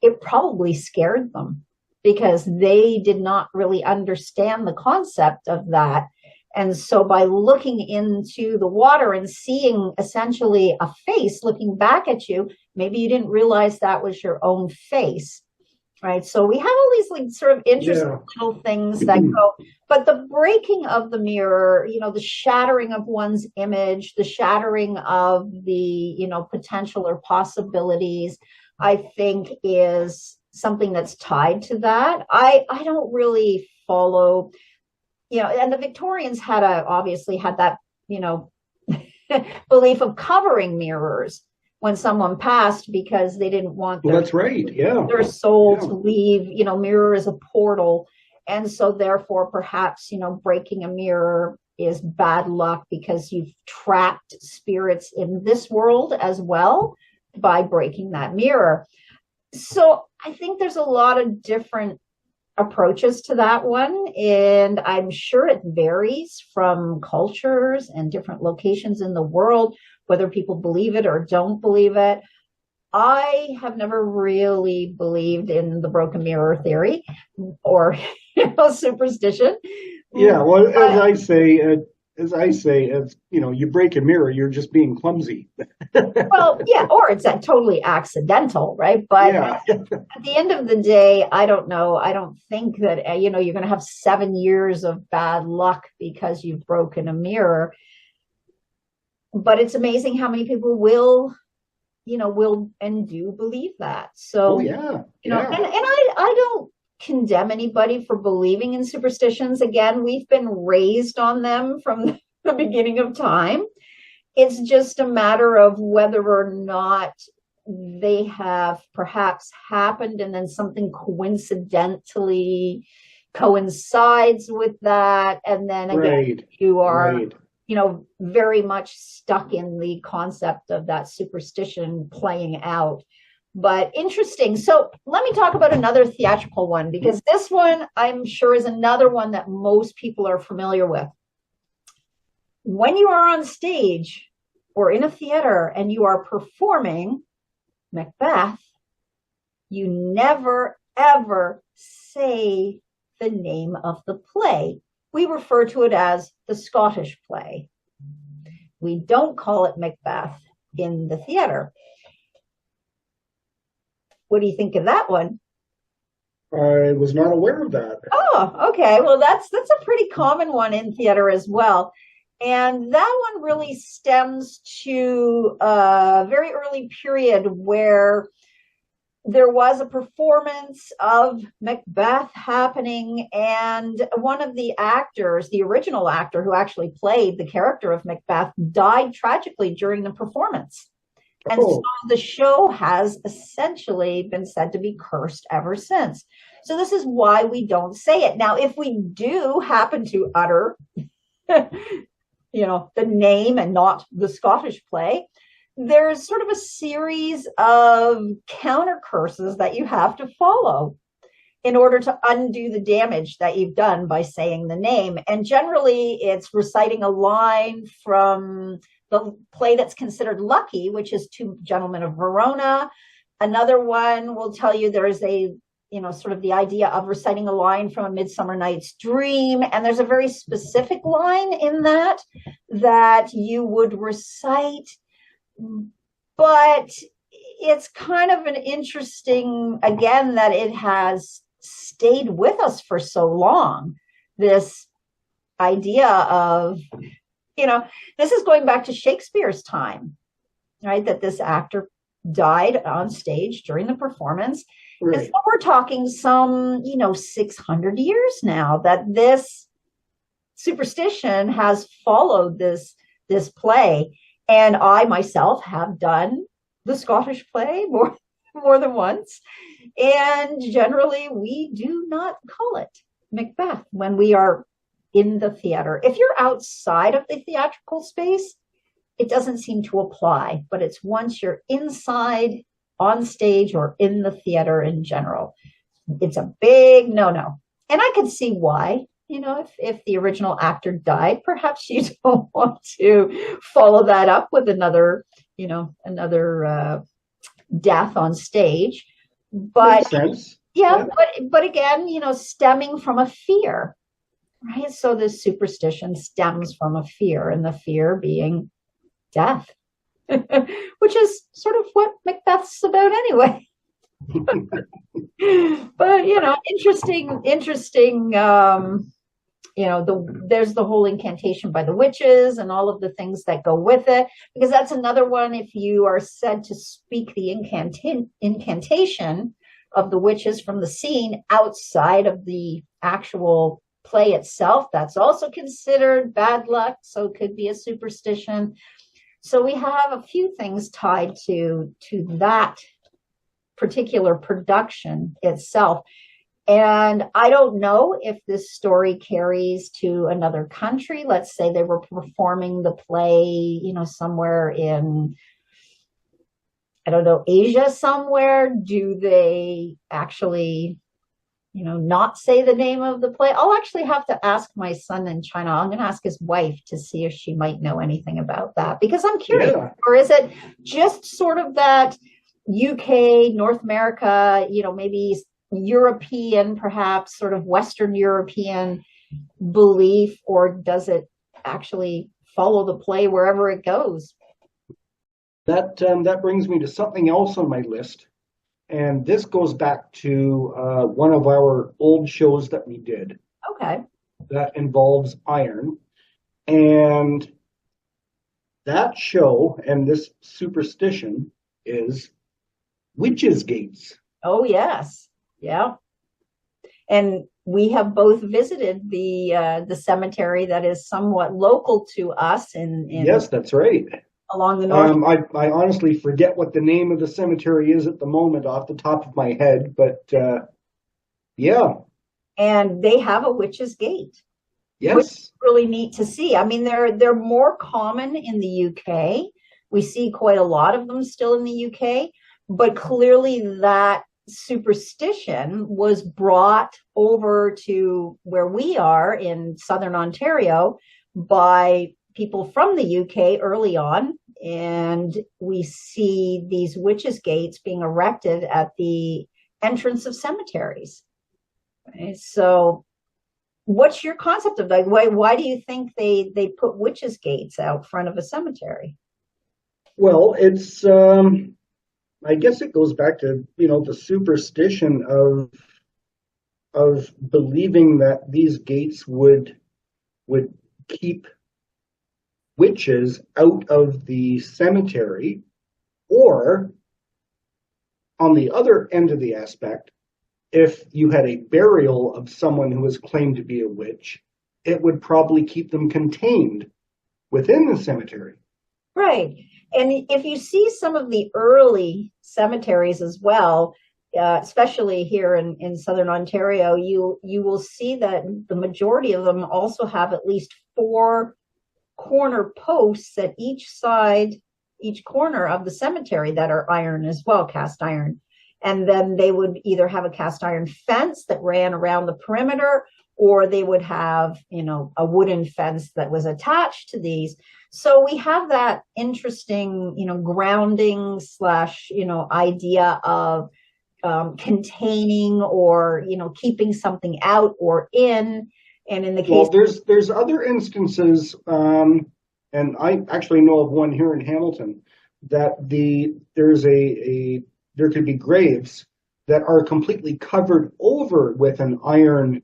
it probably scared them because they did not really understand the concept of that. And so by looking into the water and seeing essentially a face looking back at you, maybe you didn't realize that was your own face, right? So we have all these like sort of interesting little things that go, but the breaking of the mirror, the shattering of one's image, the shattering of the, potential or possibilities, I think is something that's tied to that. I don't really follow, and the Victorians obviously had that, belief of covering mirrors when someone passed because they didn't want that's right. Yeah. their soul to leave. Mirror is a portal. And so therefore, perhaps, breaking a mirror is bad luck because you've trapped spirits in this world as well by breaking that mirror. So I think there's a lot of different approaches to that one, and I'm sure it varies from cultures and different locations in the world, whether people believe it or don't believe it. I have never really believed in the broken mirror theory or superstition. Yeah, well, as you break a mirror, you're just being clumsy. Well, yeah, or it's totally accidental, right? But Yeah. at the end of the day, I don't know. I don't think that, you're going to have 7 years of bad luck because you've broken a mirror. But it's amazing how many people will and do believe that. So, yeah. and I don't condemn anybody for believing in superstitions. Again, we've been raised on them from the beginning of time. It's just a matter of whether or not they have perhaps happened and then something coincidentally coincides with that. And then again, you are, very much stuck in the concept of that superstition playing out. But interesting. So let me talk about another theatrical one, because this one I'm sure is another one that most people are familiar with. When you are on stage or in a theater and you are performing Macbeth, you never, ever say the name of the play. We refer to it as the Scottish play. We don't call it Macbeth in the theater. What do you think of that one? I was not aware of that. Oh, okay. Well, that's a pretty common one in theater as well. And that one really stems to a very early period where there was a performance of Macbeth happening, and one of the actors, the original actor who actually played the character of Macbeth, died tragically during the performance. And so the show has essentially been said to be cursed ever since. So this is why we don't say it. Now, if we do happen to utter, the name and not the Scottish play, there's sort of a series of counter curses that you have to follow in order to undo the damage that you've done by saying the name. And generally, it's reciting a line from the play that's considered lucky, which is Two Gentlemen of Verona. Another one will tell you there is sort of the idea of reciting a line from A Midsummer Night's Dream. And there's a very specific line in that you would recite. But it's kind of an interesting, again, that it has stayed with us for so long. This idea of, this is going back to Shakespeare's time, right? That this actor died on stage during the performance. Right. And so we're talking some, 600 years now that this superstition has followed this play. And I myself have done the Scottish play more than once. And generally, we do not call it Macbeth when we are in the theater. If you're outside of the theatrical space, it doesn't seem to apply. But it's once you're inside, on stage, or in the theater in general, it's a big no-no. And I can see why. If the original actor died, perhaps you don't want to follow that up with another death on stage. But Makes sense. yeah, Yeah. but again, stemming from a fear, right? So this superstition stems from a fear, and the fear being death, which is sort of what Macbeth's about anyway. But interesting. There's the whole incantation by the witches and all of the things that go with it, because that's another one. If you are said to speak the incantation of the witches from the scene outside of the actual play itself, that's also considered bad luck, so it could be a superstition. So we have a few things tied to that particular production itself. And I don't know if this story carries to another country. Let's say they were performing the play, somewhere in, I don't know, Asia somewhere. Do they actually, not say the name of the play? I'll actually have to ask my son in China. I'm going to ask his wife to see if she might know anything about that, because I'm curious. Yeah. Or is it just sort of that UK, North America, maybe European, perhaps sort of Western European belief, or does it actually follow the play wherever it goes? That brings me to something else on my list, and this goes back to one of our old shows that we did Okay. that involves iron, and that show and this superstition is witches' gates. Oh, yes. Yeah. And we have both visited the cemetery that is somewhat local to us in Yes, that's right. along the north. I honestly forget what the name of the cemetery is at the moment off the top of my head, but yeah, And they have a witch's gate, which is yes, really neat to see. I mean, they're more common in the UK. We see quite a lot of them still in the UK, but clearly that superstition was brought over to where we are in southern Ontario by people from the UK early on. And we see these witches' gates being erected at the entrance of cemeteries. Right? So what's your concept of that? Why do you think they put witches' gates out front of a cemetery? well, it's I guess it goes back to the superstition of believing that these gates would keep witches out of the cemetery, or on the other end of the aspect, if you had a burial of someone who was claimed to be a witch, it would probably keep them contained within the cemetery. Right. And if you see some of the early cemeteries as well, especially here in southern Ontario, you will see that the majority of them also have at least four corner posts at each corner of the cemetery that are iron as well, cast iron. And then they would either have a cast iron fence that ran around the perimeter, or they would have, a wooden fence that was attached to these. So we have that interesting, grounding slash, idea of containing or, keeping something out or in. And in the Well, case, there's other instances, and I actually know of one here in Hamilton that there could be graves that are completely covered over with an iron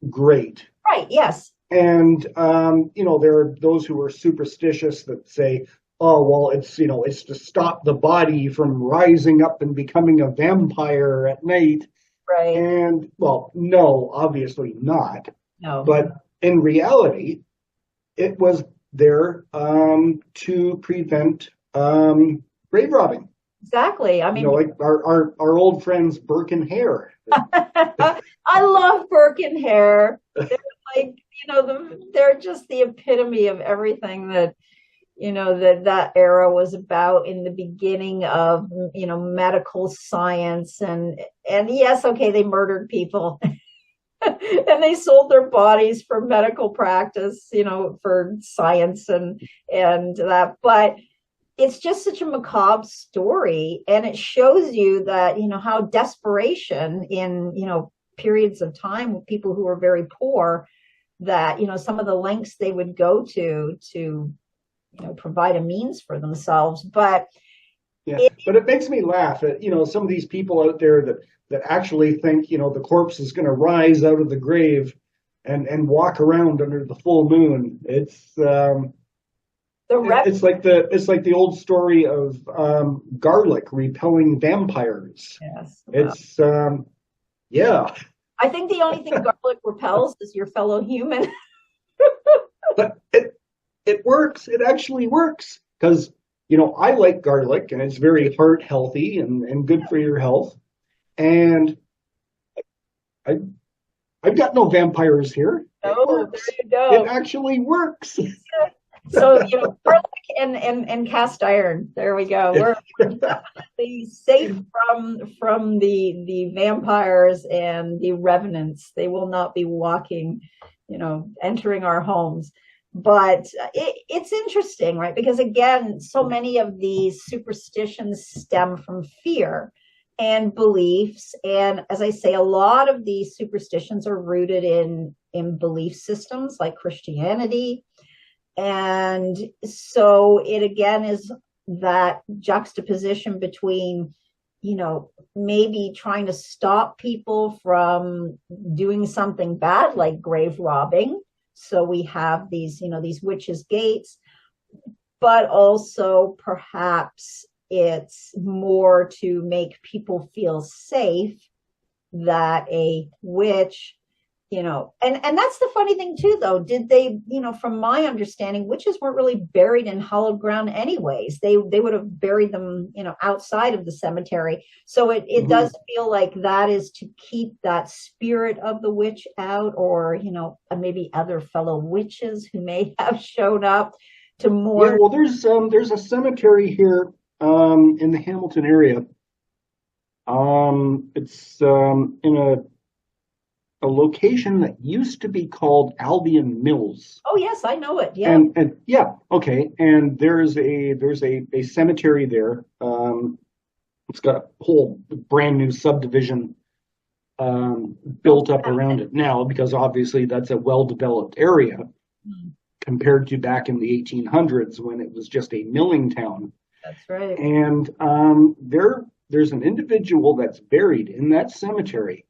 grate. right, yes. And there are those who are superstitious that say, "Oh, well, it's to stop the body from rising up and becoming a vampire at night." Right. And well, no, obviously not. No. But in reality, it was there to prevent grave robbing. Exactly. I mean, Like our old friends Burke and Hare. I love Burke and Hare. They're like, they're just the epitome of everything that, that era was about in the beginning of, medical science. And yes, okay, they murdered people and they sold their bodies for medical practice, for science and that. But it's just such a macabre story, and it shows you that, how desperation in, periods of time with people who are very poor, that, some of the lengths they would go to provide a means for themselves. But Yeah, it, but it makes me laugh at, some of these people out there that actually think, the corpse is going to rise out of the grave and walk around under the full moon. the rep It's like the old story of garlic repelling vampires. yes, well, It's yeah, I think the only thing garlic repels is your fellow human. but it works. It actually works because I like garlic and it's very heart healthy and good for your health. And I I've got no vampires here. It Oh, there works. you It go. actually works. So, garlic and cast iron. There we go. We're definitely safe from the vampires and the revenants. They will not be walking, entering our homes. But it's interesting, right? Because again, so many of these superstitions stem from fear and beliefs. And as I say, a lot of these superstitions are rooted in belief systems like Christianity. And so it again is that juxtaposition between, maybe trying to stop people from doing something bad like grave robbing. So we have these witches' gates, but also perhaps it's more to make people feel safe that a witch, and that's the funny thing too, though. Did they, from my understanding, witches weren't really buried in hallowed ground anyways. They would have buried them, outside of the cemetery. So it Mhm. does feel like that is to keep that spirit of the witch out, or, maybe other fellow witches who may have shown up to Yeah, mourn. well, there's a cemetery here in the Hamilton area. It's in a location that used to be called Albion Mills. Oh yes, I know it. Yeah. And yeah, okay. And there's a cemetery there. It's got a whole brand new subdivision built up around it now because obviously that's a well-developed area compared to back in the 1800s when it was just a milling town. That's right. And there's an individual that's buried in that cemetery.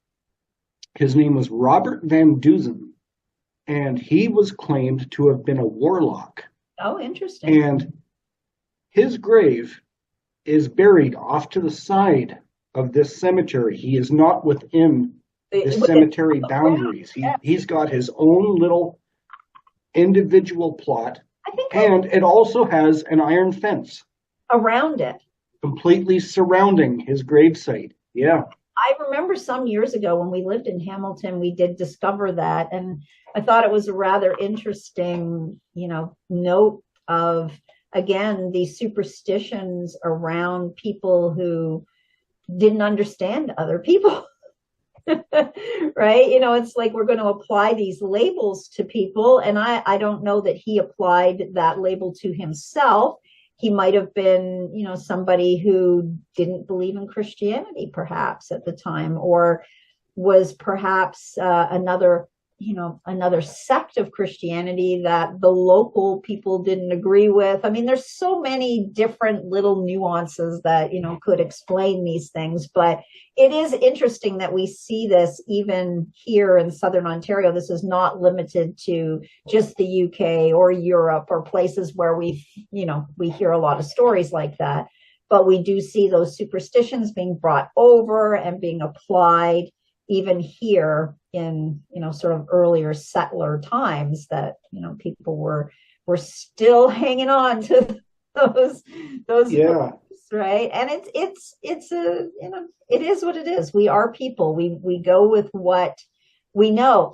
His name was Robert Van Duzen, and he was claimed to have been a warlock. Oh, interesting. And his grave is buried off to the side of this cemetery. He is not within the With it, cemetery boundaries. yeah. He's got his own little individual plot, I think and it also has an iron fence around it. completely surrounding his gravesite. Yeah. I remember some years ago when we lived in Hamilton, we did discover that. And I thought it was a rather interesting, note of, again, these superstitions around people who didn't understand other people. Right? It's like we're going to apply these labels to people. And I don't know that he applied that label to himself. He might have been, somebody who didn't believe in Christianity perhaps at the time, or was perhaps another sect of Christianity that the local people didn't agree with. I mean, there's so many different little nuances that, could explain these things, but it is interesting that we see this even here in Southern Ontario. This is not limited to just the UK or Europe or places where we hear a lot of stories like that, but we do see those superstitions being brought over and being applied even here in, sort of earlier settler times, that, people were still hanging on to those Yeah. beliefs, right? And it's a, it is what it is. We are people. We go with what we know.